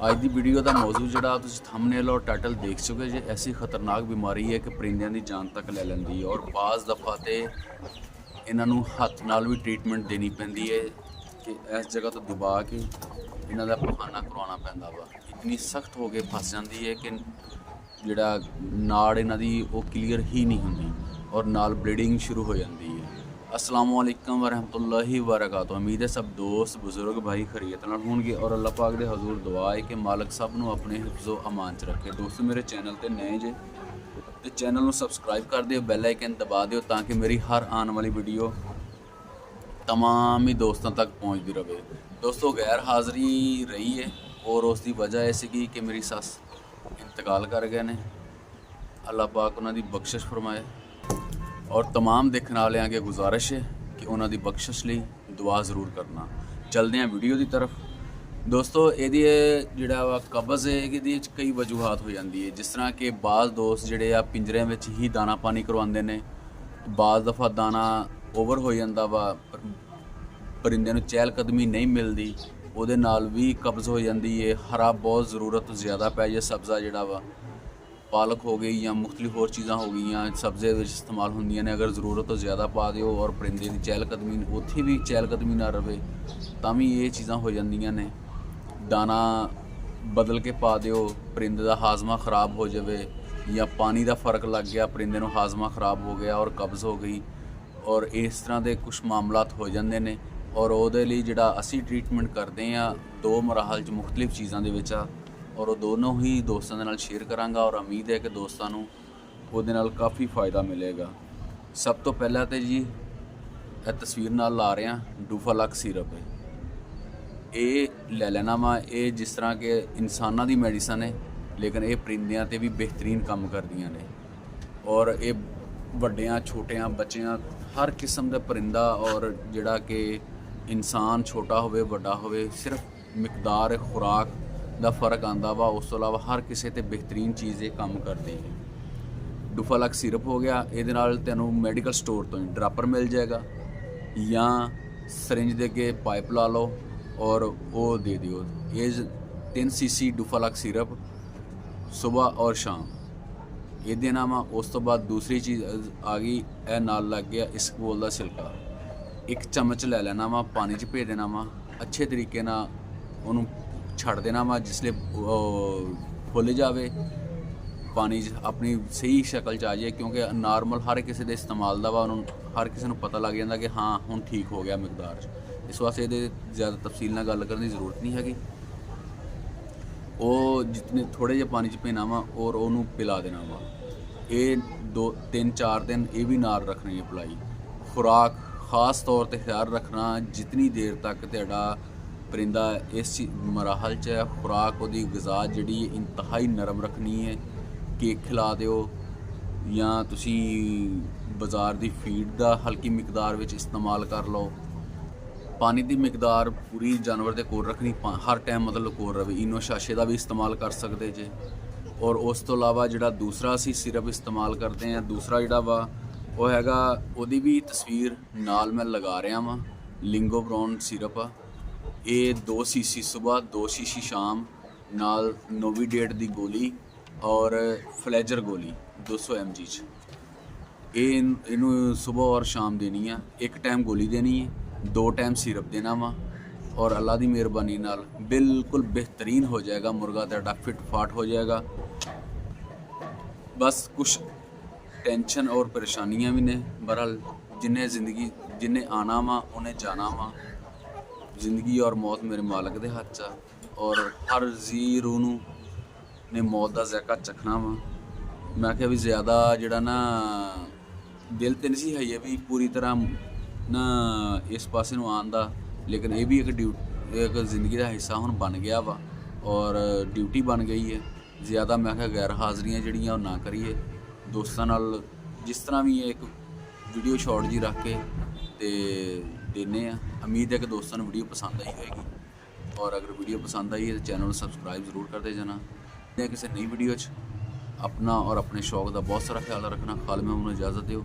ਅੱਜ ਦੀ ਵੀਡੀਓ ਦਾ ਮੌਜੂ ਜਿਹੜਾ ਤੁਸੀਂ ਥੰਬਨੇਲ ਔਰ ਟਾਈਟਲ ਦੇਖ ਚੁੱਕੇ ਜੇ, ਐਸੀ ਖਤਰਨਾਕ ਬਿਮਾਰੀ ਹੈ ਕਿ ਪਰਿੰਦਿਆਂ ਦੀ ਜਾਨ ਤੱਕ ਲੈ ਲੈਂਦੀ ਹੈ ਔਰ ਬਾਜ਼ ਦਫਾ ਤੇ ਇਹਨਾਂ ਨੂੰ ਹੱਥ ਨਾਲ ਵੀ ਟ੍ਰੀਟਮੈਂਟ ਦੇਣੀ ਪੈਂਦੀ ਹੈ ਕਿ ਇਸ ਜਗ੍ਹਾ ਤੋਂ ਦਬਾ ਕੇ ਇਹਨਾਂ ਦਾ ਪਖਾਨਾ ਕਰਵਾਉਣਾ ਪੈਂਦਾ ਵਾ। ਇੰਨੀ ਸਖਤ ਹੋ ਕੇ ਫਸ ਜਾਂਦੀ ਹੈ ਕਿ ਜਿਹੜਾ ਨਾੜ ਇਹਨਾਂ ਦੀ ਉਹ ਕਲੀਅਰ ਹੀ ਨਹੀਂ ਹੁੰਦੀ ਔਰ ਨਾਲ ਬਲੀਡਿੰਗ ਸ਼ੁਰੂ ਹੋ ਜਾਂਦੀ ਹੈ। अस्सलाम वालेकुम वरहमतुल्लाहि वबरकातुहू। उम्मीद है सब दोस्त बुजुर्ग भाई खैरियत नाल होणगे और अल्लाह पाक दे हजूर दुआ है कि मालक सब नूं अपने हिफ्ज़ो अमान च रखे। दोस्तों मेरे चैनल ते नए जे ते चैनल नूं सबसक्राइब कर दिओ, बैल आइकन दबा दिओ ताकि मेरी हर आने वाली वीडियो तमाम ही दोस्तों तक पहुँचती रहे। दोस्तों गैर हाज़री रही है और उसकी वजह ऐसी कि मेरी सस इंतकाल कर गए ने। अल्लाह पाक उन्हां दी बख्शिश फरमाए और तमाम देखने वाले अगे गुजारिश है कि उन्होंने बख्शिश लिए दुआ जरूर करना। चलते हैं वीडियो की तरफ। दोस्तों ये जोड़ा वा कब्ज़ है कि कई वजूहत हो जाती है, जिस तरह कि बाज़ दोस्त जोड़े आ पिंजरे में ही दाना पानी करवाते हैं, बाज़ दफ़ा दाना ओवर हो जाता वा, परिंदे नूं चहलकदमी नहीं मिलती, वो भी कब्ज़ हो जाती है। हरा बहुत ज़रूरत ज़्यादा पै जाए, सब्ज़ा जोड़ा वा पालक हो गई या मुख्तलिफ होर चीज़ां हो गई सब्ज़े इस्तेमाल होंदियां ने, अगर ज़रूरत तो ज़्यादा पा दिओ और परिंदे की चहलकदमी उत्थे भी चहलकदमी ना रहे तां भी ये चीज़ां हो जांदियां ने। दाना बदल के पा दिओ, परिंदे का हाजमा ख़राब हो जाए या पानी का फ़र्क लग गया, परिंदे नूं हाजमा ख़राब हो गया और कब्ज़ हो गई और इस तरह के कुछ मामलात हो जाते हैं। और उहदे लई जिहड़ा असीं ट्रीटमेंट करते हैं दो मराहल च मुख्तलिफ चीज़ों के विच और दोनों ही दोस्तों के नाल शेयर करांगा और उम्मीद है कि दोस्तों नूं उहदे नाल काफ़ी फ़ायदा मिलेगा। सब तो पहला तो जी यह तस्वीर नाल ला रहे हैं डूफालक सिरप है, ये ले लेना वा। ये जिस तरह के इंसानों की मेडिसन है लेकिन ये परिंदियां ते भी बेहतरीन काम करदियां ने और ये वड्डियां छोटियां बच्चियां हर किस्म का परिंदा और जिहड़ा कि इंसान छोटा होवे वड्डा होवे, सिर्फ मिकदार खुराक ਦਾ फ़र्क आंदा वा, उस तो इलावा हर किसी ते बेहतरीन चीज़ ये काम करती है। डूफालक सिरप हो गया, ये तैनूं मैडिकल स्टोर तो ड्रापर मिल जाएगा या सरिंज दे के पाइप ला लो और वो दे दिओ। ये 3 सीसी डूफालक सिरप सुबह और शाम ये देना वा। उस तो बाद दूसरी चीज़ आ गई, यह नाल लग गया इसबगोल का छिलका, 1 चम्मच ले लेना वा, पानी च भे देना वा, अच्छे तरीके नाल उहनूं छड़ देना वा। जिसले फुल जाए पानी अपनी सही शक्ल च आ जाए, क्योंकि नॉर्मल हर किसी के इस्तेमाल का वा हर किसी को पता लग जाता कि हाँ हुण ठीक हो गया मिकदार। इस वास्ते ये ज़्यादा तफसील नाल गल करने की जरूरत नहीं हैगी। वो जितने थोड़े जे पानी च भेना वा और उन्होंने पिला देना वा। ये 2-3-4 दिन ये भी नाल रखनी है पिलाई। खुराक खास तौर पर ख्याल रखना, जितनी देर तक तुहाडा परिंदा इस मराहल च है, खुराक उहदी गज़ा जिहड़ी इंतहाई नरम रखनी है। केक खिला दिओ या तुसी बाज़ार की फीड का हल्की मिकदार विच इस्तेमाल कर लो। पानी की मिकदार पूरी जानवर के कोल रखनी, हर टाइम मतलब कोल रहे। इनो शाशे का भी इस्तेमाल कर सकते जे। और उस तो इलावा जिहड़ा दूसरा असीं सिरप इस्तेमाल करते हैं, दूसरा जिहड़ा वा वो हैगा, उहदी भी तस्वीर नाल मैं लगा रहा वां। लिंगो ब्राउन सिरप आ, ये 2 सीसी सुबह 2 सीसी शाम नाल नोवीडेट की गोली और फ्लैजर गोली 200 mg इनू सुबह और शाम देनी है। 1 टाइम गोली देनी है, 2 टाइम सिरप देना वा और अल्लाह की मेहरबानी नाल बिल्कुल बेहतरीन हो जाएगा मुर्गा, तुहाडा फिट फाट हो जाएगा। बस कुछ टेंशन और परेशानियां भी ने, बहरहाल जिन्हें आना वा उन्हें जाना वा। जिंदगी और मौत मेरे मालक के हाथ च, और हर जी रूह ने मौत का ज़ायका चखना वा। मैं आख्या भी ज़्यादा जिहड़ा ना दिल तो नहीं है ये भी पूरी तरह ना इस पासे नूं आउण दा, लेकिन ये भी एक जिंदगी का हिस्सा हुण बन गया वा और ड्यूटी बन गई है। ज़्यादा मैं आख्या गैर हाज़रियाँ जिहड़ियां ना करिए, दोस्तों नाल जिस तरह भी एक वीडियो शॉर्ट जी रख के ते देने। उम्मीद है कि दोस्तों ने वीडियो पसंद आई होगी और अगर वीडियो पसंद आई है तो चैनल को सब्सक्राइब जरूर करते जाना। किसी नई वीडियो अपना और अपने शौक का बहुत सारा ख्याल रखना। खाल में इजाज़त दो।